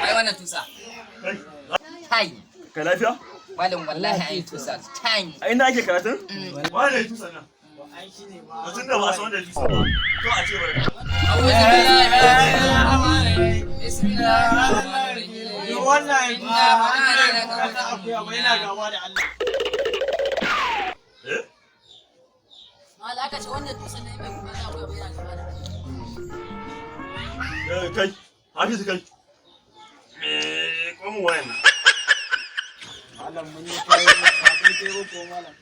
ai wannan tusa tai Ka lafiya? malam wallahi ai tusa tai A ina ake karatun? Wane ne tusa nan? Mutum da ba a san wanda ya tusa ba. To a ce bari. Kai, Hafizu kai. Kwamin wayan nan. Malam mun yi kai ko malam.